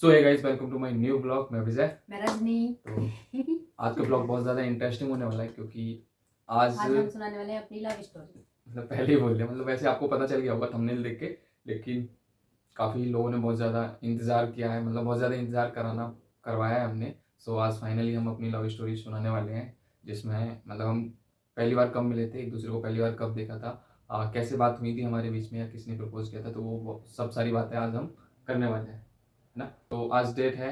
So hey guys, welcome to my new blog. मैं विजय। मैं रजनी। तो आज का ब्लॉग बहुत ज़्यादा इंटरेस्टिंग होने वाला है क्योंकि आज हम सुनाने वाले हैं अपनी लव स्टोरी। मतलब पहले ही बोल दिया, मतलब वैसे आपको पता चल गया होगा थंबनेल देख के, लेकिन काफ़ी लोगों ने बहुत ज़्यादा इंतज़ार किया है, मतलब बहुत ज़्यादा इंतज़ार करवाया है हमने। सो आज फाइनली हम अपनी लव स्टोरी सुनाने वाले हैं, जिसमें मतलब हम पहली बार कब मिले थे, एक दूसरे को पहली बार कब देखा था, कैसे बात हुई थी हमारे बीच में, या किसने प्रपोज किया था, तो वो सब सारी बातें आज हम करने वाले हैं, है ना। तो आज डेट है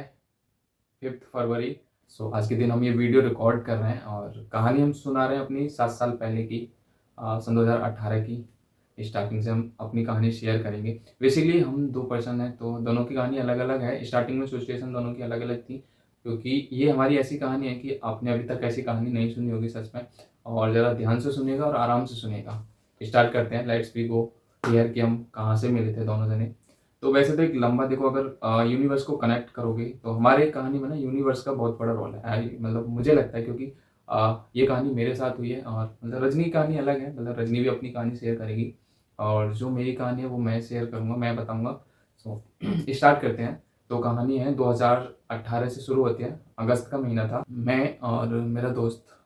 5 फरवरी। सो आज के दिन हम ये वीडियो रिकॉर्ड कर रहे हैं और कहानी हम सुना रहे हैं अपनी 7 साल पहले की, सन 2018 की। स्टार्टिंग से हम अपनी कहानी शेयर करेंगे। बेसिकली हम दो पर्सन हैं, तो दोनों की कहानी अलग अलग है। स्टार्टिंग में सिचुएशन दोनों की अलग अलग थी, क्योंकि ये हमारी ऐसी कहानी है कि आपने अभी तक ऐसी कहानी नहीं सुनी होगी सच में। और ज़रा ध्यान से सुनिएगा और आराम से सुनिएगा। स्टार्ट करते हैं। लेट्स वी गो हियर कि हम कहाँ से मिले थे दोनों जने। तो वैसे तो एक लंबा देखो, अगर यूनिवर्स को कनेक्ट करोगे तो हमारे कहानी में ना यूनिवर्स का बहुत बड़ा रोल है। मतलब मुझे लगता है, क्योंकि ये कहानी मेरे साथ हुई है और मतलब रजनी की कहानी अलग है, मतलब रजनी भी अपनी कहानी शेयर करेगी और जो मेरी कहानी है वो मैं शेयर करूँगा, मैं बताऊँगा। सो स्टार्ट करते हैं। तो कहानी है 2018 से शुरू होती है। अगस्त का महीना था। मैं और मेरा दोस्त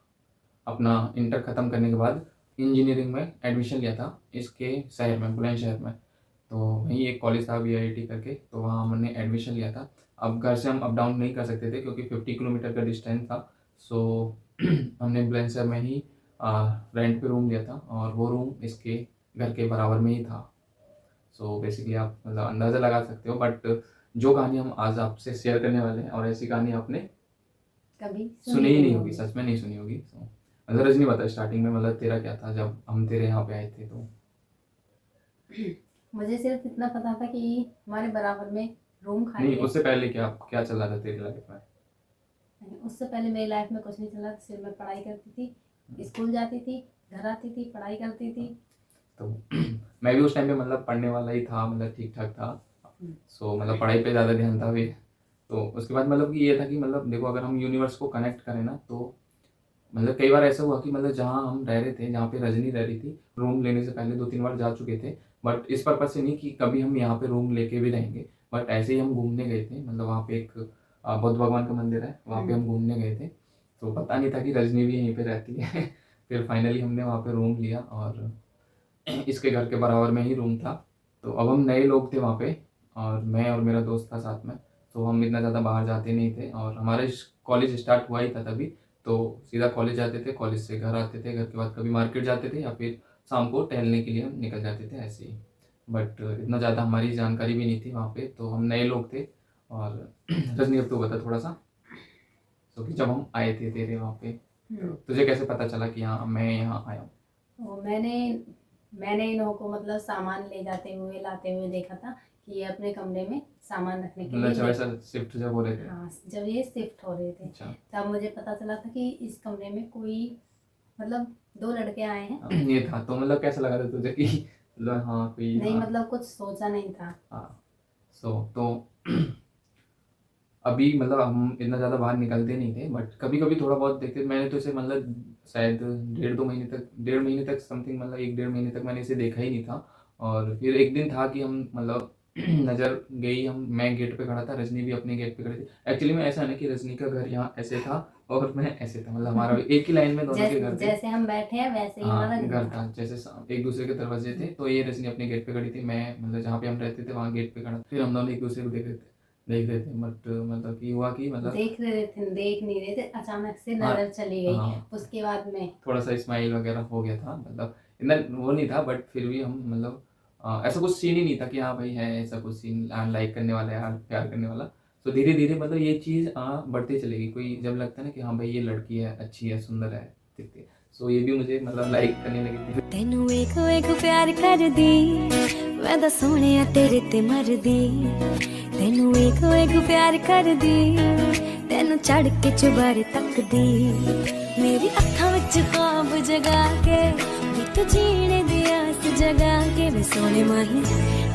अपना इंटर ख़त्म करने के बाद इंजीनियरिंग में एडमिशन लिया था, इसके शहर में, बुलंदशहर में। तो वहीं एक कॉलेज था वीआईटी करके, तो वहाँ हमने एडमिशन लिया था। अब घर से हम अप डाउन नहीं कर सकते थे क्योंकि 50 किलोमीटर का डिस्टेंस था। सो हमने बुलंदशहर में ही रेंट पे रूम लिया था और वो रूम इसके घर के बराबर में ही था। सो बेसिकली आप मतलब अंदाज़ा लगा सकते हो। बट जो कहानी हम आज आपसे शेयर करने वाले हैं, और ऐसी कहानी आपने कभी सुनी ही नहीं होगी, सच में नहीं सुनी होगी। सो मतलब रजनी, बता स्टार्टिंग में मतलब तेरा क्या था जब हम तेरे यहाँ पे आए थे। तो मुझे सिर्फ इतना पता था कि हमारे बराबर में रूम खाली नहीं, है। उससे पहले क्या क्या चल रहा था तेरी लाइफ में? उससे पहले मेरी लाइफ में कुछ नहीं चला था। सिर्फ मैं पढ़ाई करती थी, स्कूल जाती थी, घर आती थी, पढ़ाई करती थी। तो मैं भी उस टाइम पे मतलब पढ़ने वाला ही था, मतलब ठीक ठाक था। सो मतलब पढ़ाई पे ज़्यादा ध्यान था भी। तो उसके बाद मतलब कि ये था कि मतलब देखो, अगर हम यूनिवर्स को कनेक्ट करें ना, तो मतलब कई बार ऐसा हुआ कि मतलब जहाँ हम रह रहे थे, जहाँ पे रजनी रह रही थी, रूम लेने से पहले 2-3 बार जा चुके थे। बट इस पर्पज से नहीं कि कभी हम यहाँ पे रूम लेके भी रहेंगे। बट ऐसे ही हम घूमने गए थे, मतलब वहाँ पे एक बुद्ध भगवान का मंदिर है, वहाँ पे हम घूमने गए थे। तो पता नहीं था कि रजनी भी यहीं पे रहती है। फिर फाइनली हमने वहाँ पे रूम लिया और इसके घर के बराबर में ही रूम था। तो अब हम नए लोग थे वहाँ पे, और मैं और मेरा दोस्त था साथ में। तो हम इतना ज़्यादा बाहर जाते नहीं थे और हमारा कॉलेज स्टार्ट हुआ ही था तभी। तो सीधा कॉलेज जाते थे, कॉलेज से घर आते थे, घर के बाद कभी मार्केट जाते थे या फिर शाम को टहलने के लिए हम निकल जाते थे ऐसे ही। बट इतना ज़्यादा हमारी जानकारी भी नहीं थी वहाँ पे, तो हम नए लोग थे। और रजनी, अब तो बता थोड़ा सा, तो कि जब हम आए थे तेरे वहाँ पे, तो तुझे कैसे पता चला कि हाँ मैं यहाँ आया हूँ? तो मैंने इन लोगों को मतलब सामान ले जाते हुए लाते हुए देखा था कि ये अपने कमरे में सामान रखने के मतलब अच्छा, लिए वैसा शिफ्ट जब हो रहे थे? हाँ, जब ये शिफ्ट हो रहे थे अच्छा। तब मुझे पता चला था कि इस कमरे में कोई मतलब दो लड़के आए हैं। ये था तो मतलब कैसा लगा था तुझे कि मतलब हाँ कोई, नहीं, हाँ मतलब कुछ सोचा नहीं था। हाँ। सो तो अभी मतलब हम इतना ज़्यादा बाहर निकलते नहीं थे, बट कभी कभी थोड़ा बहुत देखते। मैंने तो इसे मतलब शायद 1.5-2 महीने तक समथिंग, मतलब 1-1.5 महीने तक मैंने इसे देखा ही नहीं था। और फिर एक दिन था कि हम मतलब नज़र गई, मैं गेट पे खड़ा था, रजनी भी अपने गेट पे खड़ी थी। एक्चुअली में ऐसा है ना कि रजनी का घर यहाँ ऐसे था और मैं ऐसे था, मतलब हमारा भी एक ही लाइन में दोनों के घर थे। जैसे हम बैठे हैं वैसे ही हमारा हाँ, घर घर था। था, जैसे एक दूसरे के दरवाजे थे। तो ये रजनी अपने गेट पे खड़ी थी, मैं मतलब जहाँ पे हम रहते थे वहाँ गेट पे खड़ा था। फिर हम दोनों एक दूसरे को देख रहे थे। बट मतलब कि हुआ कि मतलब देख नहीं रहे थे, अचानक से हाँ नजर चली गई। हाँ, उसके बाद में थोड़ा सा स्माइल वगैरह हो गया था, मतलब इतना वो नहीं था, बट फिर भी हम मतलब ऐसा कुछ सीन ही नहीं था कि हाँ भाई है ऐसा कुछ सीन, लाइक करने वाला है, प्यार करने वाला। तो धीरे धीरे मतलब ये चीज़ बढ़ती चलेगी। कोई जब लगता है ना कि हाँ भाई ये लड़की है, अच्छी है, सुंदर है, दिखती है, सो ये भी मुझे मतलब लाइक करने लगी थी। तेनू वेख वेख प्यार कर दी, मैं तो सोने तेरे ते मर दी। तेनू वेख वेख प्यार कर दी, तेनू चढ़ के चुबारे तक दी। मेरी अखां विच ख्वाब जगा के, बित जीने दी आस जगा के, वे सोने माही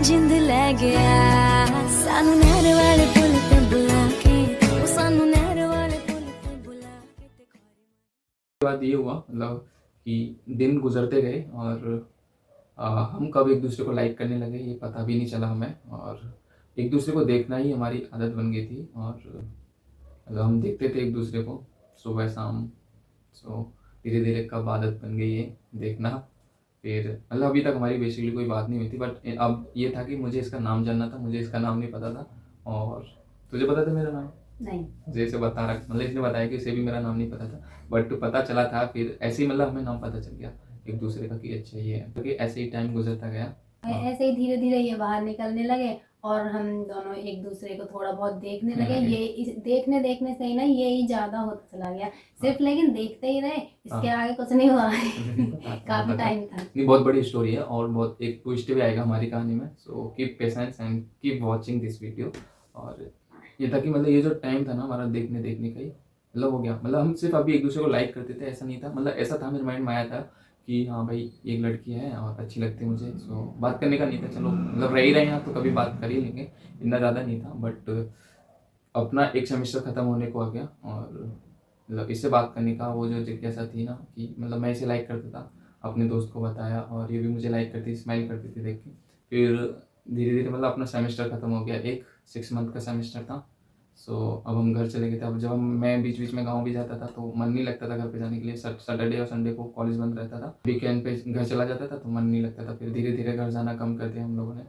जिंद लै गया सानू नहर वाले पुल ते बुला के, ओ सानू नहर वाले पुल ते बुला के। उसके बाद ये हुआ मतलब कि दिन गुजरते गए और हम कब एक दूसरे को लाइक करने लगे ये पता भी नहीं चला हमें। और एक दूसरे को देखना ही हमारी आदत बन गई थी, और मतलब हम देखते थे एक दूसरे को सुबह शाम। सो धीरे धीरे कब आदत बन गई है देखना। फिर मतलब अभी तक हमारी बेसिकली कोई बात नहीं हुई थी, बट अब ये था कि मुझे इसका नाम जानना था, मुझे इसका नाम नहीं पता था। और तुझे पता था मेरा नाम? नहीं। मुझे इसे बता रहा, मतलब इसने बताया कि इसे भी मेरा नाम नहीं पता था, बट पता चला था। फिर ऐसे ही मतलब हमें नाम पता चल गया एक दूसरे का कि अच्छा ये है, क्योंकि ऐसे ही टाइम गुजरता गया। ऐसे ही धीरे धीरे ये बाहर निकलने लगे और हम दोनों एक दूसरे को थोड़ा बहुत देखने लगे। ये देखने देखने से ही ना ये ही ज्यादा होता चला गया सिर्फ, लेकिन देखते ही रहे, इसके आगे कुछ नहीं हुआ। काफी टाइम था। नहीं, बहुत बड़ी स्टोरी है और बहुत एक ट्विस्ट भी आएगा हमारी कहानी में। So keep patience and keep watching this video. और ये था कि मतलब ये जो टाइम था ना हमारा देखने का ही मतलब हो गया। मतलब हम सिर्फ अभी एक दूसरे को लाइक करते थे ऐसा नहीं था, मतलब ऐसा था मेरे माइंड में आया था कि हाँ भाई एक लड़की है और अच्छी लगती है मुझे। सो बात करने का नहीं था, चलो मतलब रह ही रहे हैं तो कभी बात कर ही लेंगे, इतना ज़्यादा नहीं था। बट अपना एक सेमेस्टर ख़त्म होने को आ गया और मतलब इससे बात करने का वो जो जिज्ञासा थी ना कि मतलब मैं इसे लाइक करता था, अपने दोस्त को बताया और ये भी मुझे लाइक करती, स्माइल करती थी देख के। फिर धीरे धीरे मतलब अपना सेमेस्टर ख़त्म हो गया, एक 6 मंथ का सेमेस्टर था। सो अब हम घर चले गए थे। अब जब मैं बीच बीच में गाँव भी जाता था तो मन नहीं लगता था घर पे जाने के लिए। सैटरडे और संडे को कॉलेज बंद रहता था, वीकेंड पे घर चला जाता था तो मन नहीं लगता था। फिर धीरे धीरे घर जाना कम कर दिया हम लोगों ने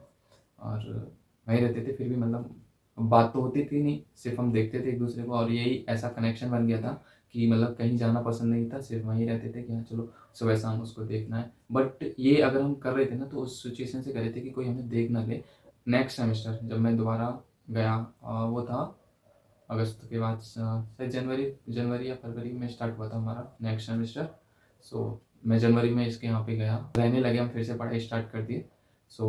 और वहीं रहते थे। फिर भी मतलब बात तो होती थी नहीं, सिर्फ हम देखते थे एक दूसरे को और यही ऐसा कनेक्शन बन गया था कि मतलब कहीं जाना पसंद नहीं था, सिर्फ वहीं रहते थे कि हाँ चलो सुबह शाम उसको देखना है। बट ये अगर हम कर रहे थे ना तो उस सिचुएशन से कर रहे थे कि कोई हमें देख ना ले। नेक्स्ट सेमेस्टर जब मैं दोबारा गया वो था अगस्त के बाद, शायद जनवरी या फरवरी में स्टार्ट हुआ था हमारा नेक्स्ट सेमेस्टर। सो मैं जनवरी में इसके यहाँ पे गया, रहने लगे, हम फिर से पढ़ाई स्टार्ट कर दिए। सो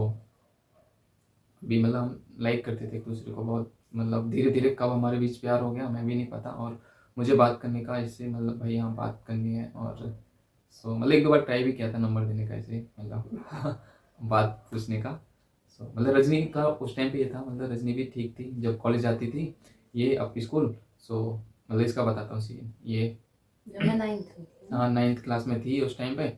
भी मतलब हम लाइक करते थे एक दूसरे को बहुत, मतलब धीरे धीरे कब हमारे बीच प्यार हो गया हमें भी नहीं पता। और मुझे बात करने का इससे मतलब भाई हाँ बात करनी है। और सो मतलब एक दो बार ट्राई भी किया था नंबर देने का ऐसे मतलब बात पूछने का। सो मतलब रजनी का उस टाइम पे ये था, मतलब रजनी भी ठीक थी जब कॉलेज जाती थी ये अपनी स्कूल। सो मतलब इसका बताता हूँ सीन, ये जब मैं 9th में थी। हाँ 9th क्लास में थी उस टाइम पे।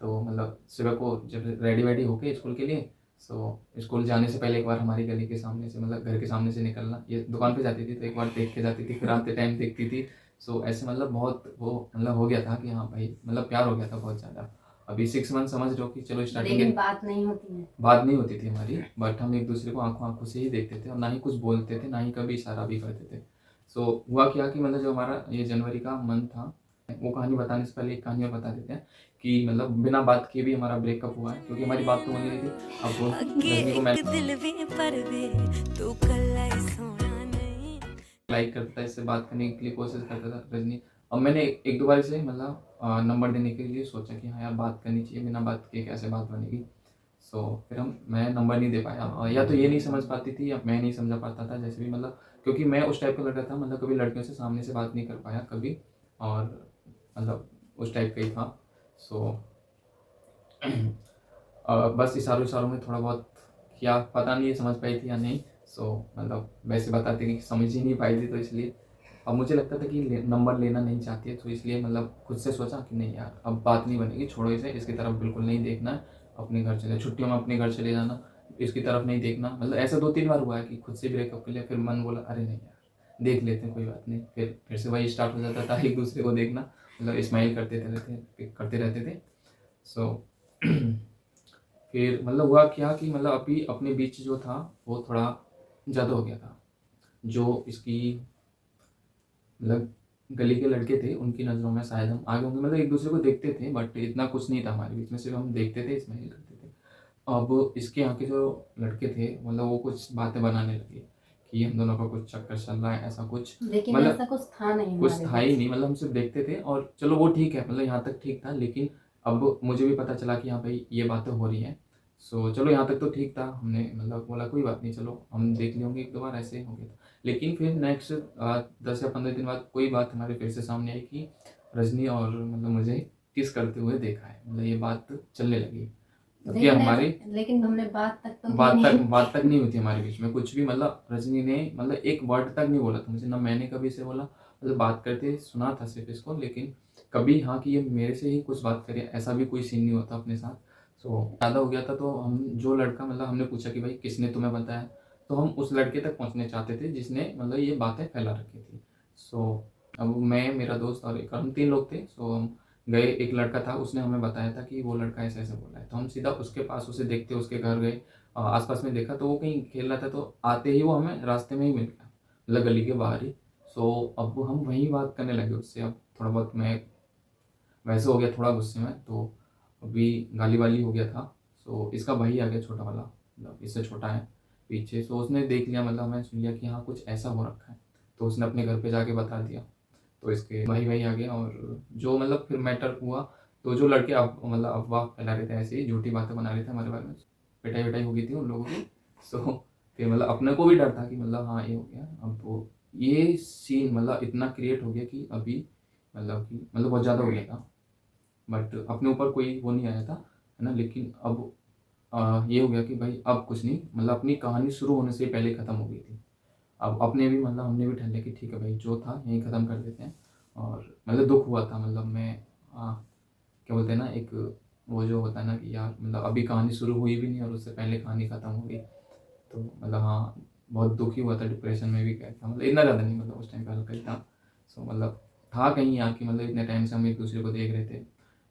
तो मतलब सुबह को जब रेडी वेडी होके स्कूल के लिए, सो स्कूल जाने से पहले एक बार हमारी गली के सामने से मतलब घर के सामने से निकलना, ये दुकान पे जाती थी तो एक बार देख के जाती थी, फिर आते टाइम देखती थी। सो ऐसे मतलब बहुत वो मतलब हो गया था कि हाँ भाई मतलब प्यार हो गया था बहुत ज़्यादा। अभी 6 मंथ समझ रहे हो कि चलो स्टार्टिंग लेकिन बात नहीं होती है। बात नहीं होती थी हमारी, बट हम एक दूसरे को आंखों आंखों से ही देखते थे और ना ही कुछ बोलते थे, ना ही कभी इशारा भी करते थे। सो हुआ क्या कि मतलब जो हमारा ये जनवरी का मंथ था, वो कहानी बताने से पहले एक कहानी और बता देते हैं कि मतलब बिना बात किए भी हमारा ब्रेकअप हुआ है, क्योंकि हमारी बात तो होनी रही थी। अब रजनी को मैं लाइक करता था, इससे बात करने के लिए कोशिश करता था रजनी। अब मैंने एक दो बार इसे मतलब नंबर देने के लिए सोचा कि हाँ यार बात करनी चाहिए, बिना बात किए कैसे बात बनेगी। सो फिर मैं नंबर नहीं दे पाया, या तो ये नहीं समझ पाती थी या मैं नहीं समझा पाता था, जैसे भी मतलब क्योंकि मैं उस टाइप का लड़का था, मतलब कभी लड़कियों से सामने से बात नहीं कर पाया कभी, और मतलब उस टाइप का ही था। सो बस इशारों में थोड़ा बहुत किया, पता नहीं ये समझ पाई थी या नहीं। सो मतलब वैसे बताते कि समझ ही नहीं पाई थी, तो इसलिए अब मुझे लगता था कि नंबर लेना नहीं चाहती है, तो इसलिए मतलब खुद से सोचा कि नहीं यार अब बात नहीं बनेगी, छोड़ो इसे, इसकी तरफ बिल्कुल नहीं देखना है, अपने घर चले, छुट्टियों में अपने घर चले जाना, इसकी तरफ नहीं देखना। मतलब ऐसा 2-3 बार हुआ है कि खुद से ब्रेकअप के लिए फिर मन बोला अरे नहीं यार देख लेते हैं कोई बात नहीं, फिर से वही स्टार्ट हो जाता था एक दूसरे को देखना, मतलब स्माइल करते रहते थे। सो फिर मतलब हुआ क्या कि मतलब अभी अपने बीच जो था वो थोड़ा ज़्यादा हो गया था। जो इसकी मतलब गली के लड़के थे उनकी नज़रों में शायद हम आगे होंगे, मतलब एक दूसरे को देखते थे बट इतना कुछ नहीं था हमारे बीच में, सिर्फ हम देखते थे, स्माइल करते थे। अब इसके यहाँ के जो लड़के थे मतलब वो कुछ बातें बनाने लगे कि हम दोनों का कुछ चक्कर चल रहा है, ऐसा कुछ, लेकिन मतलब ऐसा कुछ था नहीं, कुछ हमारे था ही बीच। नहीं। मतलब हम सिर्फ देखते थे और चलो वो ठीक है, मतलब यहाँ तक ठीक था, लेकिन अब मुझे भी पता चला कि हाँ भाई ये बातें हो रही हैं। सो चलो यहाँ तक तो ठीक था, हमने मतलब बोला कोई बात नहीं, चलो हम देख लिए होंगे एक दो बार, ऐसे हो गया था। लेकिन फिर नेक्स्ट 10 या 15 दिन बाद कोई बात हमारे फिर से सामने आई कि रजनी और मतलब मुझे किस करते हुए देखा है, मतलब ये बात चलने लगी। तब क्या हमारी लेकिन हमने बात तक तो बात तक नहीं हुई थी हमारे बीच में कुछ भी, मतलब रजनी ने मतलब एक वर्ड तक नहीं बोला था मुझे, ना मैंने कभी इसे बोला, मतलब बात करते सुना था सिर्फ इसको, लेकिन कभी हाँ कि ये मेरे से ही कुछ बात करे ऐसा भी कोई सीन नहीं होता अपने साथ। सो ज़्यादा हो गया था, तो हम जो लड़का मतलब हमने पूछा कि भाई किसने तुम्हें बताया, तो हम उस लड़के तक पहुंचने चाहते थे जिसने मतलब ये बातें फैला रखी थी। सो अब मैं, मेरा दोस्त और एक, हम 3 लोग थे। सो हम गए, एक लड़का था, उसने हमें बताया था कि वो लड़का ऐसे ऐसे बोला है, तो हम सीधा उसके पास उसे देखते उसके घर गए, आसपास में देखा तो वो कहीं खेल रहा था, तो आते ही वो हमें रास्ते में ही मिल गया, मतलब गली के बाहर ही। सो अब हम वहीं बात करने लगे उससे। अब थोड़ा बहुत मैं वैसे हो गया थोड़ा गुस्से में, तो अभी गाली वाली हो गया था। सो इसका भाई आ गया छोटा वाला, मतलब इससे छोटा है पीछे। सो उसने देख लिया, मतलब हमें सुन लिया कि हाँ कुछ ऐसा हो रखा है, तो उसने अपने घर पे जाके बता दिया। तो इसके भाई भाई आ गए, और जो मतलब फिर मैटर हुआ, तो जो लड़के अब मतलब अफवाह फैला रहे थे, ऐसे ही झूठी बातें बना रहे थे हमारे बारे में, पिटाई विटाई हो गई थी उन लोगों की। सो फिर मतलब अपने को भी डर था कि मतलब हाँ ये हो गया। अब वो ये सीन मतलब इतना क्रिएट हो गया कि अभी मतलब बहुत ज़्यादा हो गया था, बट अपने ऊपर कोई वो नहीं आया था, है ना। लेकिन अब ये हो गया कि भाई अब कुछ नहीं, मतलब अपनी कहानी शुरू होने से पहले ख़त्म हो गई थी। अब अपने भी मतलब हमने भी ठान लिया कि ठीक है भाई, जो था यहीं ख़त्म कर देते हैं। और मतलब दुख हुआ था, मतलब मैं क्या बोलते हैं ना, एक वो जो होता है ना कि यार मतलब अभी कहानी शुरू हुई भी नहीं और उससे पहले कहानी ख़त्म हो गई, तो मतलब हाँ बहुत दुखी हुआ था, डिप्रेशन में भी गया था, मतलब इतना ज़्यादा नहीं, मतलब उस टाइम पे हल्का ही था। सो मतलब था कहीं यार कि मतलब इतने टाइम से हम एक दूसरे को देख रहे थे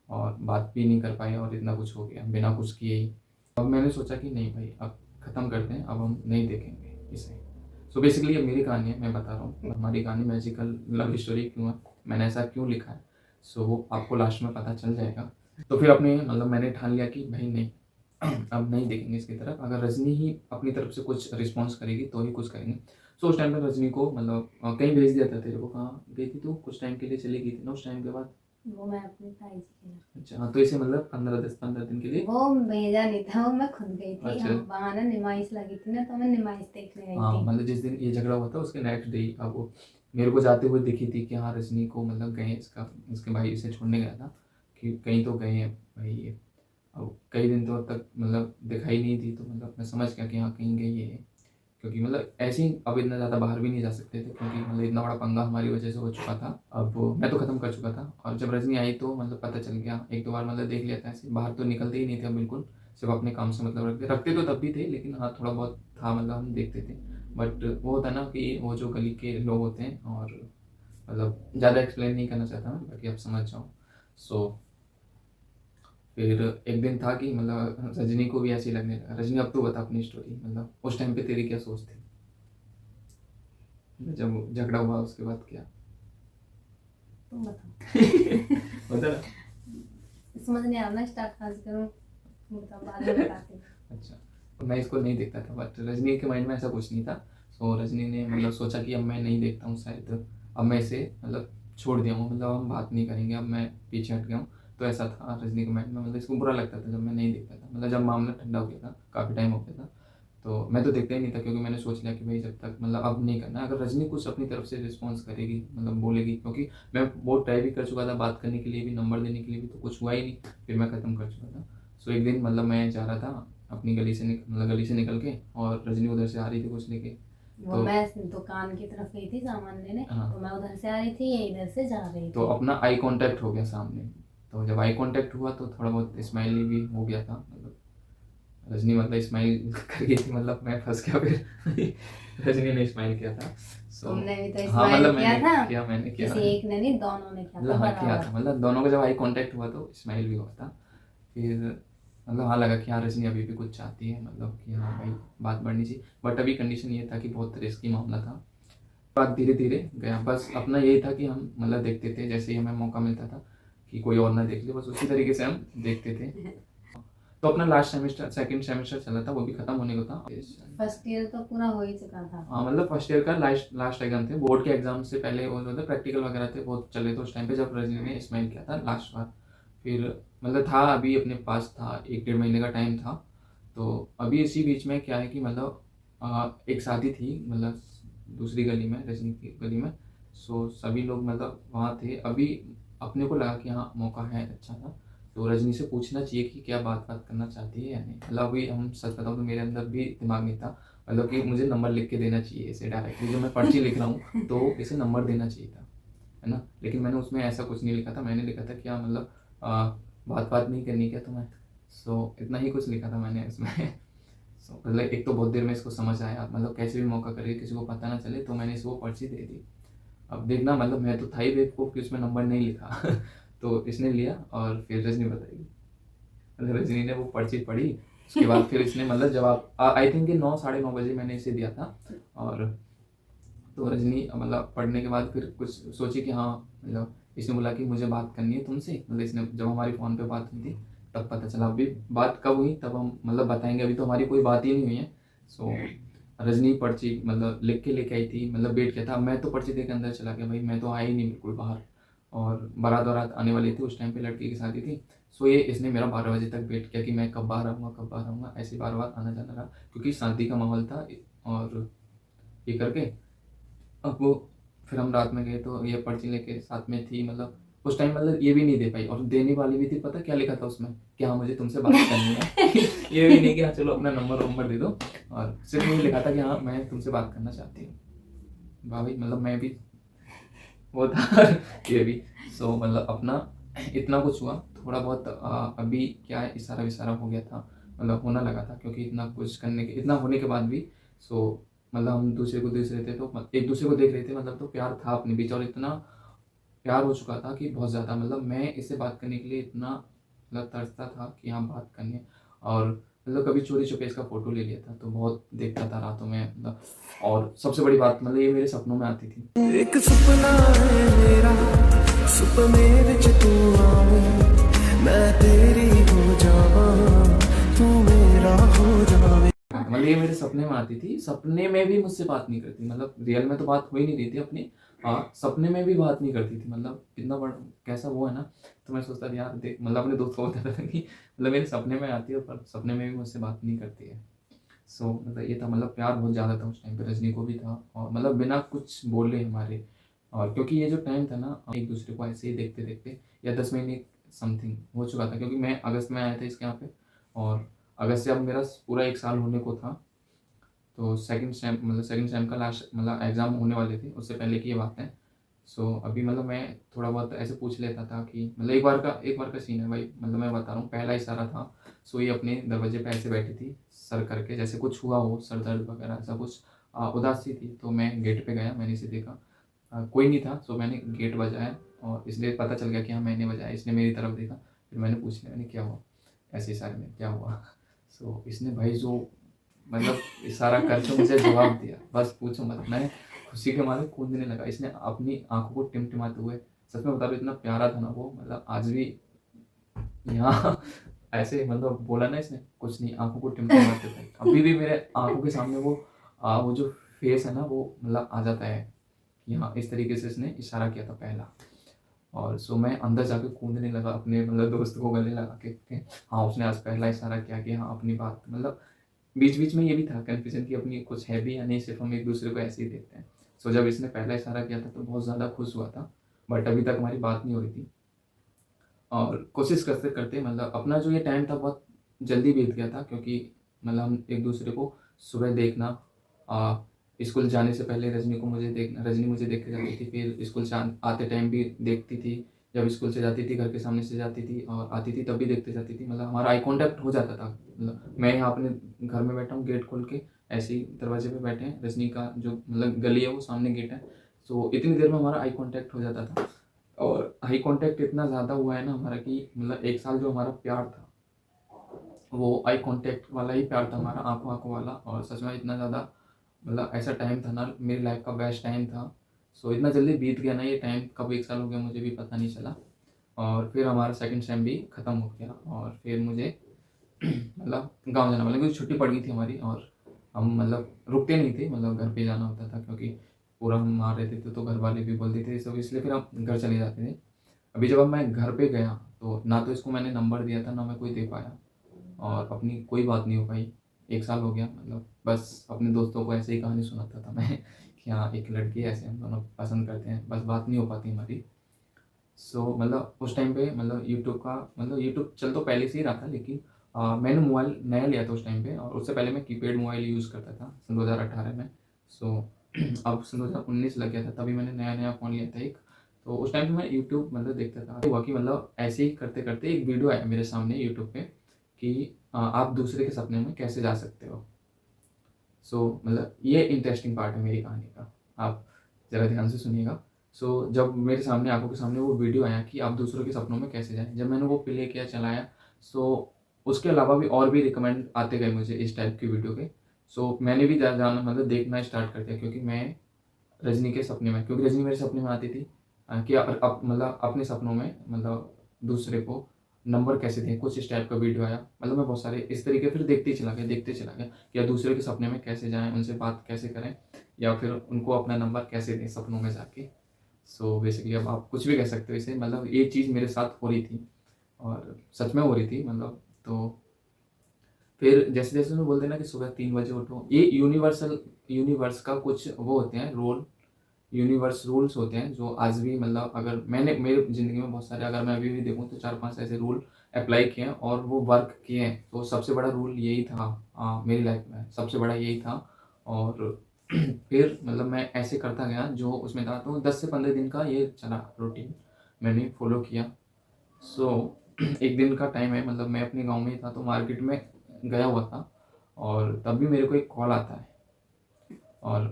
और बात भी नहीं कर पाए, और इतना कुछ हो गया बिना कुछ किए ही। अब मैंने सोचा कि नहीं भाई अब ख़त्म करते हैं, अब हम नहीं देखेंगे इसे। सो बेसिकली अब मेरी कहानी है, मैं बता रहा हूँ हमारी कहानी मैजिकल लव स्टोरी क्यों है, मैंने ऐसा क्यों लिखा है। सो वो आपको लास्ट में पता चल जाएगा। तो फिर अपने मतलब मैंने ठान लिया कि भाई नहीं, अब नहीं देखेंगे इसकी तरफ। अगर रजनी ही अपनी तरफ से कुछ रिस्पॉन्स करेगी तो ही कुछ करेंगे। सो उस टाइम पर रजनी को मतलब कहीं भेज दिया था। तेरे को कहाँ गई थी तू, कुछ टाइम के लिए चली गई थी ना उस टाइम के बाद? वो मैं अपने ताई जी के घर। अच्छा हाँ, तो इसे मतलब 15 दिन के लिए। वो भेजा नहीं था, वो मैं खुद गई थी। अच्छा। हम वहाँ ना निमाइश लगी थी ना, तो मैं निमाइश देखने गई हाँ थी। मतलब जिस दिन ये झगड़ा हुआ था उसके नेक्स्ट डे अब वो मेरे को जाते हुए दिखी थी कि हाँ रजनी को मतलब गए, इसके भाई इसे छोड़ने गया था कि कहीं तो गए हैं भाई ये। अब कई दिन तो अब तक मतलब दिखाई नहीं थी, तो मतलब मैं समझ गया कि हाँ कहीं गई है, क्योंकि मतलब ऐसे ही अब इतना ज़्यादा बाहर भी नहीं जा सकते थे, क्योंकि मतलब इतना बड़ा पंगा हमारी वजह से हो चुका था। अब मैं तो ख़त्म कर चुका था, और जब रजनी आई तो मतलब पता चल गया, एक दो बार मतलब देख लिया था ऐसे, बाहर तो निकलते ही नहीं थे अब बिल्कुल, सिर्फ अपने काम से मतलब रखते तो तब भी थे, लेकिन हाँ थोड़ा बहुत था, मतलब हम देखते थे। बट वो होता ना कि वो जो गली के लोग होते हैं, और मतलब ज़्यादा एक्सप्लेन नहीं करना चाहता मैं, बाकी आप समझ जाओ। सो फिर एक दिन था कि मतलब रजनी को भी ऐसे ही लगने लगा। रजनी अब तो बता अपनी स्टोरी, मतलब उस टाइम पे तेरी क्या सोच थी जब झगड़ा हुआ उसके बाद क्या? तुम बताओ। बता ना। समझ नहीं आ रहा, स्टार्ट कहाँ से करूँ, मतलब बाद में बताती हूँ। अच्छा, तो मैं इसको नहीं देखता था, बट रजनी के माइंड में ऐसा कुछ नहीं था। सो रजनी ने मतलब सोचा कि अब मैं नहीं देखता हूँ शायद, अब मैं इसे मतलब छोड़ दिया हूँ, मतलब हम बात नहीं करेंगे, अब मैं पीछे हट गया हूँ। तो ऐसा था रजनी के माइंड में, मतलब इसको बुरा लगता था जब मैं नहीं देखता था, मतलब जब मामला ठंडा हो गया था, काफ़ी टाइम हो गया था, तो मैं तो देखता ही नहीं था, क्योंकि मैंने सोच लिया कि भाई जब तक मतलब अब नहीं करना। अगर रजनी कुछ अपनी तरफ से रिस्पॉन्स करेगी, मतलब बोलेगी, क्योंकि मैं बहुत ट्राई भी कर चुका था बात करने के लिए भी, नंबर देने के लिए भी, तो कुछ हुआ ही नहीं, फिर मैं ख़त्म कर चुका था। सो एक दिन मतलब मैं जा रहा था अपनी गली से मतलब गली से निकल के, और रजनी उधर से आ रही थी कुछ लेके। वो तो मैं दुकान की तरफ गई थी सामान लेने, हाँ, तो मैं उधर से आ रही थी, ये इधर से जा रही तो थी। अपना आई कांटेक्ट हो गया सामने। तो जब आई कांटेक्ट हुआ तो थोड़ा बहुत स्माइली भी हो गया था, मतलब रजनी मतलब स्माइल कर गई थी, मतलब मैं फंस गया फिर। रजनी ने स्माइल किया था। सो तुमने भी तो हाँ स्माइल मतलब किया था। मैंने किया किसी एक ने नहीं, दोनों ने किया था मतलब हाँ किया था, बराबर। मतलब दोनों का जब आई कांटेक्ट हुआ तो स्माइल भी हुआ था। फिर मतलब हाँ लगा कि हाँ रजनी अभी भी कुछ चाहती है, मतलब कि हाँ भाई बात बढ़नी चाहिए, बट अभी कंडीशन ये था कि बहुत रिस्की मामला था। बात धीरे धीरे गया, बस अपना यही था कि हम मतलब देखते थे, जैसे ही हमें मौका मिलता था कि कोई और ना देख ले, बस उसी तरीके से हम देखते थे। तो अपना लास्ट सेमेस्टर, सेकंड सेमेस्टर चला था, वो भी खत्म होने को था। फर्स्ट ईयर तो पूरा हो ही चुका था। हाँ मतलब फर्स्ट ईयर का लास्ट एग्जाम थे, बोर्ड के एग्जाम से पहले वो जो थे प्रैक्टिकल वगैरह थे वो चले थे उस टाइम पे, जब रजनी ने स्माइल किया था लास्ट बार। फिर मतलब था अभी अपने पास था 1-1.5 महीने का टाइम था। तो अभी इसी बीच में क्या है कि मतलब एक शादी थी, मतलब दूसरी गली में, रजनी की गली में। सो सभी लोग मतलब वहाँ थे। अभी अपने को लगा कि हाँ मौका है अच्छा था, तो रजनी से पूछना चाहिए कि क्या बात करना चाहती है या नहीं। मतलब अभी हम सच बताऊँ तो मेरे अंदर भी दिमाग नहीं था, मतलब कि मुझे नंबर लिख के देना चाहिए इसे डायरेक्टली, जो मैं पर्ची लिख रहा हूँ तो इसे नंबर देना चाहिए था, है ना। लेकिन मैंने उसमें ऐसा कुछ नहीं लिखा था, मैंने लिखा था क्या मतलब बात नहीं करनी क्या तुम्हें। सो इतना ही कुछ लिखा था मैंने इसमें। सो मतलब एक तो बहुत देर में इसको समझ आया, मतलब कैसे भी मौका करके किसी को पता ना चले, तो मैंने इसको पर्ची दे दी। अब देखना, मतलब मैं तो था ही बेवकूफ़ कि उसमें नंबर नहीं लिखा तो इसने लिया और फिर रजनी बताई, मतलब रजनी ने वो पर्ची पढ़ी। उसके बाद फिर इसने मतलब जवाब आई थिंक 9 साढ़े 9 बजे मैंने इसे दिया था। और तो रजनी मतलब पढ़ने के बाद फिर कुछ सोची कि हाँ, मतलब इसने बोला कि मुझे बात करनी है तुमसे, मतलब इसने जब हमारी फ़ोन पे बात हुई थी तब पता चला। अभी बात कब हुई तब हम मतलब बताएंगे, अभी तो हमारी कोई बात ही नहीं हुई है। सो रजनी पर्ची मतलब लिख के लेके आई थी, मतलब वेट किया था। मैं तो पर्ची दे के अंदर चला गया, भाई मैं तो आया ही नहीं बिल्कुल बाहर, और बारात वारात आने वाली थी उस टाइम पे, लड़की की शादी थी। सो ये इसने मेरा 12 बजे तक वेट किया कि मैं कब बाहर आऊँगा, कब बाहर आऊँगा, ऐसे बार बार आना जाना रहा, क्योंकि शादी का माहौल था। और ये करके अब वो फिर हम रात में गए तो ये पर्ची लेके साथ में थी, मतलब उस टाइम मतलब ये भी नहीं दे पाई, और देने वाली भी थी। पता क्या लिखा था उसमें कि हाँ मुझे तुमसे बात करनी है ये भी नहीं कि हाँ चलो अपना नंबर दे दो, और सिर्फ ये लिखा था कि हाँ मैं तुमसे बात करना चाहती हूँ। वाह भाई, मतलब मैं भी वो था ये भी। सो मतलब अपना इतना कुछ हुआ थोड़ा बहुत। अभी क्या है, इशारा विशारा हो गया था, मतलब होना लगा था, क्योंकि इतना कुछ करने के, इतना होने के बाद भी। सो मतलब हम दूसरे को देख रहे थे, तो एक दूसरे को देख रहे थे, मतलब तो प्यार था अपने बीच, और इतना प्यार हो चुका था कि बहुत ज़्यादा, मतलब मैं इससे बात करने के लिए इतना मतलब तरसता था कि हाँ बात करनी है। और मतलब कभी चोरी छुपे इसका फ़ोटो ले लिया था, तो बहुत देखता था रातों में, मतलब। और सबसे बड़ी बात, मतलब ये मेरे सपनों में आती थी। एक सपना है मेरा, सपने विच तू आवे, मैं तेरी हो जावा, तू मेरा हो जावे। मतलब ये मेरे सपने में आती थी, सपने में भी मुझसे बात नहीं करती, मतलब रियल में तो बात हो ही नहीं रही थी अपनी। हाँ, सपने में भी बात नहीं करती थी, मतलब इतना बड़ा कैसा वो है ना। तो मैं सोचता था यार देख, मतलब अपने दोस्त को बताता था कि मतलब मेरे सपने में आती है, पर सपने में भी मुझसे बात नहीं करती है। सो मतलब ये था, मतलब प्यार बहुत ज़्यादा था उस टाइम पे, रजनी को भी था, और मतलब बिना कुछ बोले हमारे। और क्योंकि ये जो टाइम था ना, एक दूसरे को ऐसे ही देखते देखते, या 10 महीने समथिंग हो चुका था, क्योंकि मैं अगस्त में आया था इसके यहाँ पे, और अगस्त से अब मेरा पूरा 1 साल होने को था। तो सेकंड सेम का लास्ट मतलब एग्ज़ाम होने वाले थे, उससे पहले की ये बात है। सो अभी मतलब मैं थोड़ा बहुत ऐसे पूछ लेता था कि मतलब एक बार का सीन है भाई, मतलब मैं बता रहा हूँ, पहला इशारा था। सो ये अपने दरवाजे पे ऐसे बैठी थी, सर करके, जैसे कुछ हुआ हो, सर दर्द वगैरह ऐसा कुछ, उदास सी थी। तो मैं गेट पे गया, मैंने इसे देखा, कोई नहीं था। सो मैंने गेट बजाया, और इसलिए पता चल गया कि हाँ मैंने बजाया। इसने मेरी तरफ देखा, फिर मैंने पूछ लिया, मैंने क्या हुआ, ऐसे इशारे में क्या हुआ। सो इसने भाई जो मतलब इशारा करके मुझे जवाब दिया, बस पूछो मत। मैं खुशी के मारे कूदने लगा। इसने अपनी आंखों को टिमटिमाते हुए, सच में बता रहा हूँ इतना प्यारा था ना वो, मतलब आज भी यहाँ ऐसे मतलब बोला ना इसने, कुछ नहीं, आंखों को टिमटिमाते थे, अभी भी मेरे आंखों के सामने वो जो फेस है ना, वो मतलब आ जाता है कि हाँ इस तरीके से इसने इशारा किया था पहला। और सो मैं अंदर जाके कूदने लगा, अपने मतलब दोस्त को गले लगा के हाँ उसने आज पहला इशारा किया कि हाँ अपनी बात, मतलब बीच बीच में ये भी था कन्फ्यूजन कि अपनी कुछ है भी या नहीं, सिर्फ हम एक दूसरे को ऐसे ही देखते हैं। सो जब इसने पहला इशारा किया था तो बहुत ज़्यादा खुश हुआ था, बट अभी तक हमारी बात नहीं हो रही थी। और कोशिश करते करते मतलब अपना जो ये टाइम था बहुत जल्दी बीत गया था, क्योंकि मतलब हम एक दूसरे को सुबह देखना, स्कूल जाने से पहले रजनी को मुझे देखना, रजनी मुझे देख के जाती थी, फिर स्कूल से आते टाइम भी देखती थी, जब स्कूल से जाती थी घर के सामने से जाती थी, और आती थी तब भी देखते जाती थी, मतलब हमारा आई कांटेक्ट हो जाता था। मतलब मैं यहाँ अपने घर में बैठा हूँ गेट खोल के, ऐसे ही दरवाजे पे बैठे हैं, रजनी का जो मतलब गली है वो सामने गेट है। सो इतनी देर में हमारा आई कांटेक्ट हो जाता था, और आई कांटेक्ट इतना ज़्यादा हुआ है ना हमारा कि मतलब 1 साल जो हमारा प्यार था वो आई कांटेक्ट वाला ही प्यार था हमारा, आंखों आंखों वाला। और सच में इतना ज़्यादा मतलब ऐसा टाइम था ना, मेरी लाइफ का बेस्ट टाइम था। सो इतना जल्दी बीत गया ना ये टाइम, कब 1 साल हो गया मुझे भी पता नहीं चला। और फिर हमारा सेकंड सेम भी ख़त्म हो गया, और फिर मुझे मतलब गाँव जाना, मतलब क्योंकि छुट्टी पड़ गई थी हमारी, और हम मतलब रुकते नहीं थे, मतलब घर पे जाना होता था, क्योंकि पूरा हम वहाँ रहते थे तो घर वाले भी बोलते थे सब, इसलिए फिर हम घर चले जाते थे। अभी जब अब मैं घर पे गया तो ना तो इसको मैंने नंबर दिया था, ना मैं कोई दे पाया, और अपनी कोई बात नहीं हो पाई। 1 साल हो गया, मतलब बस अपने दोस्तों को ऐसे ही कहानी सुनाता था मैं कि हाँ एक लड़की है, ऐसे हम दोनों पसंद करते हैं, बस बात नहीं हो पाती हमारी। सो मतलब उस टाइम पे मतलब यूट्यूब चल तो पहले से ही रहा था, लेकिन मैंने मोबाइल नया लिया था उस टाइम पे, और उससे पहले मैं कीपैड मोबाइल यूज़ करता था सन 2018 में। सो अब सन 2019 लग गया था, तभी मैंने नया फ़ोन लिया था एक। तो उस टाइम पे मैं यूट्यूब मतलब देखता था, हुआ कि मतलब ऐसे ही करते करते एक वीडियो आया मेरे सामने यूट्यूब पे कि आप दूसरे के सपने में कैसे जा सकते हो। सो मतलब ये इंटरेस्टिंग पार्ट है मेरी कहानी का, आप ज़रा ध्यान से सुनिएगा। सो जब मेरे सामने आंखों के सामने वो वीडियो आया कि आप दूसरों के सपनों में कैसे जाएँ, जब मैंने वो प्ले किया, चलाया, सो उसके अलावा भी और भी रिकमेंड आते गए मुझे इस टाइप की वीडियो के। सो मैंने भी जाना मतलब देखना स्टार्ट कर दिया, क्योंकि मैं रजनी के सपने में, क्योंकि रजनी मेरे सपने में आती थी कि मतलब अपने सपनों में मतलब दूसरे को नंबर कैसे दें, कुछ इस टाइप का वीडियो आया। मतलब मैं बहुत सारे इस तरीके फिर देखते चला गया कि या दूसरे के सपने में कैसे जाएं, उनसे बात कैसे करें, या फिर उनको अपना नंबर कैसे दें सपनों में जाके। सो बेसिकली अब आप कुछ भी कह सकते हो इसे, मतलब ये चीज़ मेरे साथ हो रही थी और सच में हो रही थी मतलब। तो फिर जैसे जैसे उन्हें बोलते हैं ना कि सुबह 3 बजे उठो, ये यूनिवर्स का कुछ वो होते हैं रोल, यूनिवर्स रूल्स होते हैं जो आज भी मतलब अगर मैंने मेरी ज़िंदगी में बहुत सारे, अगर मैं अभी भी देखूँ तो 4-5 ऐसे रूल अप्लाई किए हैं और वो वर्क किए हैं। तो सबसे बड़ा रूल यही था, मेरी लाइफ में सबसे बड़ा यही था। और फिर मतलब मैं ऐसे करता गया जो उसमें था, तो 10 से 15 दिन का ये चला रूटीन, मैंने फॉलो किया। सो एक दिन का टाइम है, मतलब मैं अपने गाँव में ही था, तो मार्केट में गया हुआ था और तब भी मेरे को एक कॉल आता है। और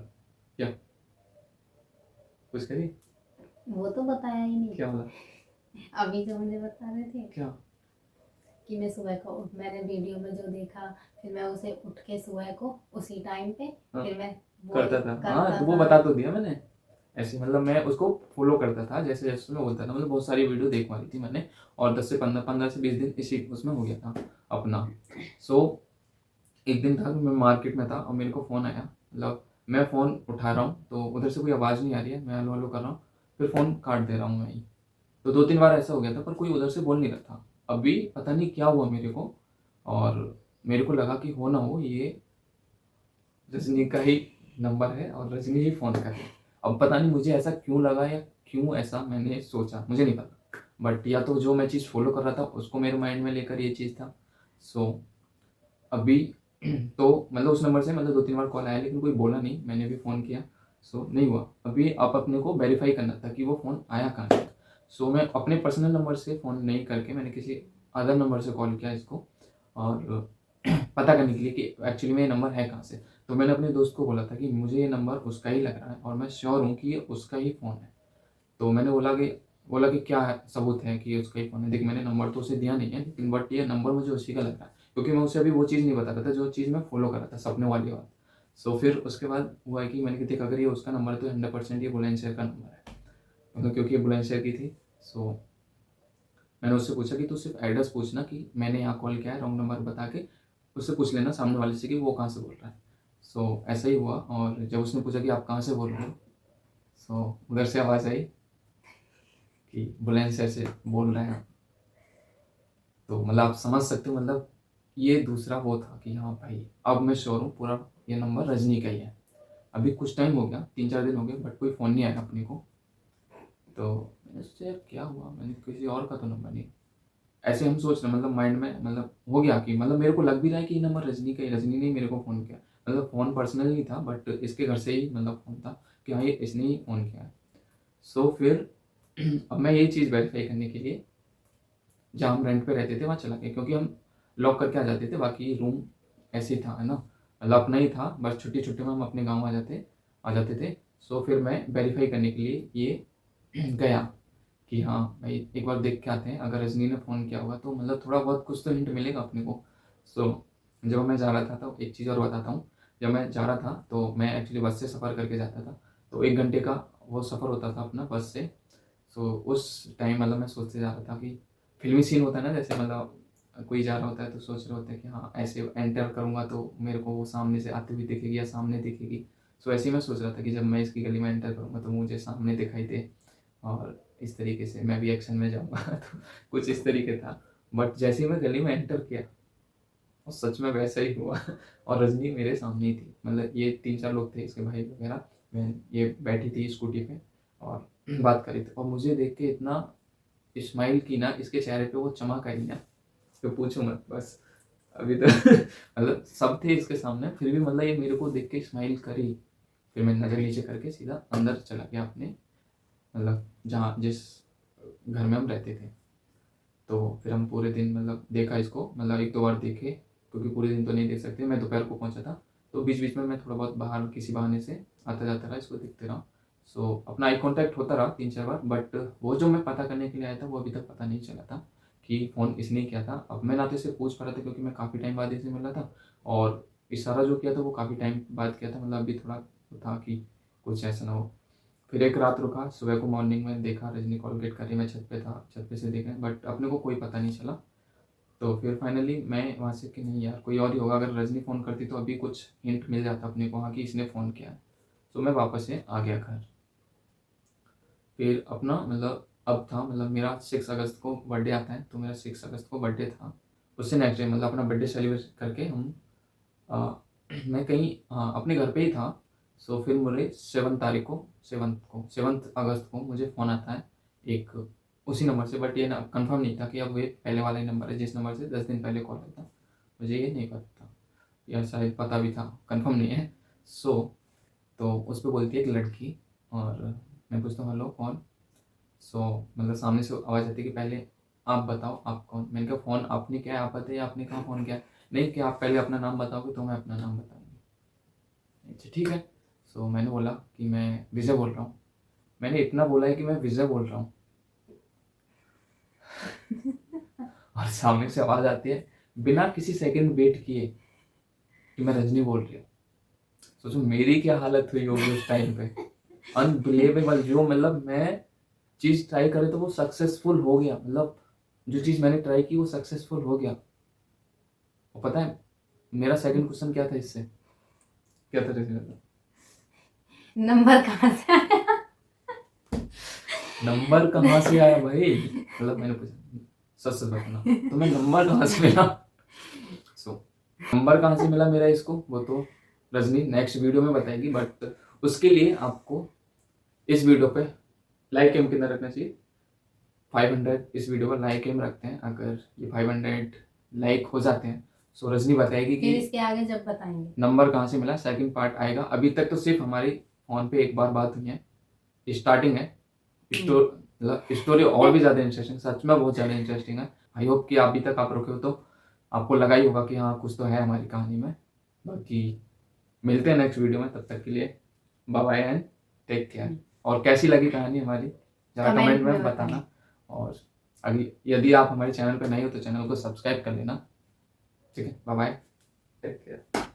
क्या कुछ करिए, वो तो बताया ही नहीं, क्या बोला, अभी जो मुझे बता रहे थे क्या? कि मैं सुबह को मैंने वीडियो में जो देखा, फिर मैं उसे उठ के सुबह को उसी टाइम पे हाँ, फिर मैं वो करता था। हाँ, करता तो वो था। बता तो दिया मैंने। ऐसे मतलब मैं उसको फॉलो करता था, जैसे जैसे मैं बोलता था, मतलब बहुत सारी वीडियो देखवा ली थी मैंने, और 10 से 15 से 20 दिन इसी उसमें हो गया था अपना। सो एक दिन था कि मैं मार्केट में था और मेरे को फ़ोन आया, मतलब मैं फ़ोन उठा रहा हूँ तो उधर से कोई आवाज़ नहीं आ रही है, मैं हेलो हेलो कर रहा हूँ, फिर फ़ोन काट दे रहा हूँ मैं ही। तो 2-3 बार ऐसा हो गया था, पर कोई उधर से बोल नहीं रहा था। अभी पता नहीं क्या हुआ मेरे को, और मेरे को लगा कि हो ना हो ये रजनी का ही नंबर है और रजनी ही फ़ोन कर रही है। अब पता नहीं मुझे ऐसा क्यों लगा या क्यों ऐसा मैंने सोचा, मुझे नहीं पता। बट या तो जो मैं चीज़ फ़ॉलो कर रहा था उसको मेरे माइंड में लेकर ये चीज़ था। सो अभी तो मतलब उस नंबर से मतलब 2-3 बार कॉल आया, लेकिन कोई बोला नहीं, मैंने भी फ़ोन किया, सो नहीं हुआ। अभी आप अपने को वेरीफ़ाई करना था कि वो फ़ोन आया कहाँ से। सो मैं अपने पर्सनल नंबर से फ़ोन नहीं करके मैंने किसी अदर नंबर से कॉल किया इसको, और पता करने के लिए कि एक्चुअली में ये नंबर है कहाँ से। तो मैंने अपने दोस्त को बोला था कि मुझे ये नंबर उसका ही लग रहा है और मैं श्योर हूँ कि ये उसका ही फ़ोन है। तो मैंने बोला कि क्या है, सबूत है कि ये उसका ही फ़ोन है? देख, मैंने नंबर तो उसे दिया नहीं है, लेकिन बट ये नंबर मुझे उसी का लग रहा है, क्योंकि मैं उसे अभी वो चीज़ नहीं बता रहा था जो चीज़ मैं फ़ॉलो कर रहा था, सपने वाली बात। सो फिर उसके बाद हुआ है कि मैंने कहा देख, अगर ये उसका नंबर है तो 100% ये बुलंदशहर का नंबर है, मतलब क्योंकि ये बुलंदशहर की थी। सो मैंने उससे पूछा कि तू सिर्फ एड्रेस पूछना कि मैंने यहाँ कॉल किया है, रॉन्ग नंबर बता के उससे पूछ लेना सामने वाले से कि वो कहाँ से बोल रहा है। सो ऐसा ही हुआ, और जब उसने पूछा कि आप कहाँ से बोल रहे हो, सो उधर से आवाज़ आई कि बुलंदशहर से बोल रहे हैं। तो मतलब आप समझ सकते हो, मतलब ये दूसरा वो था कि हाँ भाई, अब मैं श्योर हूँ पूरा ये नंबर रजनी का ही है। अभी कुछ टाइम हो गया, 3-4 दिन हो गए, बट कोई फ़ोन नहीं आया अपने को। तो मैंने सोचा यार क्या हुआ, मैंने किसी और का तो नंबर नहीं, ऐसे हम सोच रहे, मतलब माइंड में मतलब हो गया कि मतलब मेरे को लग भी रहा है कि ये नंबर रजनी का ही, रजनी ने मेरे को फ़ोन किया। मतलब फ़ोन पर्सनल नहीं था, बट इसके घर से ही मतलब फ़ोन था कि हाँ ये इसने ही फ़ोन किया है। सो फिर अब मैं ये चीज़ वेरीफाई करने के लिए जहाँ हम रेंट पे रहते थे वहाँ चला गया, क्योंकि हम लॉक करके आ जाते थे, बाकी रूम ऐसे ही था, है ना, मतलब अपना ही था, बस छुट्टी में हम अपने गाँव आ जाते थे। सो फिर मैं वेरीफाई करने के लिए ये गया कि हाँ भाई एक बार देख के आते हैं, अगर रजनी ने फ़ोन किया होगा तो मतलब थोड़ा बहुत कुछ तो हिंट मिलेगा अपने को। सो जब मैं जा रहा था तो एक चीज़ और बताता हूँ, जब मैं जा रहा था तो मैं एक्चुअली बस से सफ़र करके जाता था, तो 1 घंटे का वो सफ़र होता था अपना बस से। सो उस टाइम मतलब मैं सोचते जा रहा था कि फ़िल्मी सीन होता है ना, जैसे मतलब कोई जा रहा होता है तो सोच रहे होते हैं कि हाँ ऐसे एंटर करूँगा तो मेरे को वो सामने से आती हुई दिखेगी या सामने दिखेगी। सो ऐसे ही मैं सोच रहा था कि जब मैं इसकी गली में एंटर करूँगा तो मुझे सामने दिखाई दे, और इस तरीके से मैं भी एक्शन में जाऊँगा तो कुछ इस तरीके था। बट जैसे ही मैं गली में एंटर किया और सच में वैसा ही हुआ और रजनी मेरे सामने ही थी, मतलब ये 3-4 लोग थे, इसके भाई वगैरह, मैं ये बैठी थी स्कूटी पे और बात कर रही थी, और मुझे देख के इतना स्माइल की ना, इसके चेहरे पे वो चमक आई ना, तो पूछो मत बस। अभी तो मतलब सब थे इसके सामने, फिर भी मतलब ये मेरे को देख के स्माइल करी। फिर मैं नज़र नीचे करके सीधा अंदर चला गया अपने, मतलब जहाँ जिस घर में हम रहते थे। तो फिर हम पूरे दिन मतलब देखा इसको, मतलब 1-2 बार देखे, क्योंकि पूरे दिन तो नहीं देख सकते, मैं दोपहर को पहुंचा था तो बीच बीच में मैं थोड़ा बहुत बाहर किसी बहाने से आता जाता रहा, इसको देखते रहा। सो अपना आई कांटेक्ट होता रहा 3-4 बार, बट वो जो मैं पता करने के लिए आया था वो अभी तक पता नहीं चला था कि फ़ोन इसने किया था। अब मैं ना तो इससे पूछ पा रहा था क्योंकि मैं काफ़ी टाइम बाद इसे मिला था, और इशारा जो किया था वो काफ़ी टाइम बाद किया था, मतलब अभी थोड़ा था कि कुछ ऐसा ना हो। फिर एक रात रुका, सुबह को मॉर्निंग में देखा रजनी कॉल गेट कर रही, मैं छत पे था, छत पे से देखा, बट अपने को कोई पता नहीं चला। तो फिर फाइनली मैं वहाँ से कि नहीं यार कोई और ही होगा, अगर रजनी फ़ोन करती तो अभी कुछ हिंट मिल जाता अपने को, हाँ कि इसने फ़ोन किया है। तो मैं वापस से आ गया घर। फिर अपना मतलब अब था, मतलब मेरा 6 अगस्त को बर्थडे आता है, तो मेरा 6 अगस्त को बर्थडे था। उससे नेक्स्ट डे मतलब अपना बर्थडे सेलिब्रेट करके हम मैं कहीं अपने घर पे ही था। सो फिर मुझे 7 अगस्त को मुझे फ़ोन आता है एक उसी नंबर से, बट ये ना कंफर्म नहीं था कि अब ये पहले वाला ही नंबर है जिस नंबर से 10 दिन पहले कॉल आया था। मुझे ये नहीं पता था, या शायद पता भी था, कंफर्म नहीं है। तो उस पर बोलती है एक लड़की, और मैं पूछता हूँ हेलो कौन। मतलब सामने से आवाज़ आती है कि पहले आप बताओ आप कौन। मैंने कहा फ़ोन आपने किया है, आप बताइए आपने कहाँ फ़ोन किया है। नहीं कि आप पहले अपना नाम बताओगे तो मैं अपना नाम बताऊँगी। अच्छा ठीक है। मैंने बोला कि मैं विजय बोल रहा हूँ। मैंने इतना बोला है कि मैं विजय बोल रहा हूँ और सामने से आवाज़ आती है बिना किसी सेकंड वेट किए कि मैं रजनी बोल रही हूँ। सोचो मेरी क्या हालत हुई होगी उस टाइम पे। अनबिलीवेबल, जो मतलब मैं चीज़ ट्राई करे तो वो सक्सेसफुल हो गया, मतलब जो चीज़ मैंने ट्राई की वो सक्सेसफुल हो गया। और पता है मेरा सेकंड क्वेश्चन क्या था इससे, क्या था रजनी बताओ? नंबर कहाँ से आया? नंबर कहाँ से आया भाई, मतलब मैंने पूछा सच बताना तो मैं नंबर कहाँ से मिला। नंबर कहाँ से मिला मेरा इसको वो तो रजनी नेक्स्ट वीडियो में बताएगी, बट उसके लिए आपको इस वीडियो पे लाइक एम कितना रखना चाहिए, 500 इस वीडियो पर लाइक एम रखते हैं। अगर ये 500 लाइक हो जाते हैं सो रजनी बताएगी फिर कि इसके आगे जब बताएंगे नंबर कहाँ से मिला, सेकंड पार्ट आएगा। अभी तक तो सिर्फ हमारी फोन पे एक बार बात हुई है, स्टार्टिंग है। स्टोरी और भी ज़्यादा इंटरेस्टिंग, सच में बहुत ज़्यादा इंटरेस्टिंग है। आई होप कि अभी तक आप रुके हो तो आपको लगा ही होगा कि हाँ कुछ तो है हमारी कहानी में। बाकी मिलते हैं नेक्स्ट वीडियो में, तब तक के लिए bye bye and take care. और कैसी लगी कहानी हमारी ज़रा कमेंट में बताना। और अभी यदि आप हमारे चैनल पर नए हो तो चैनल को सब्सक्राइब कर लेना। ठीक है, बाय बाय, टेक केयर।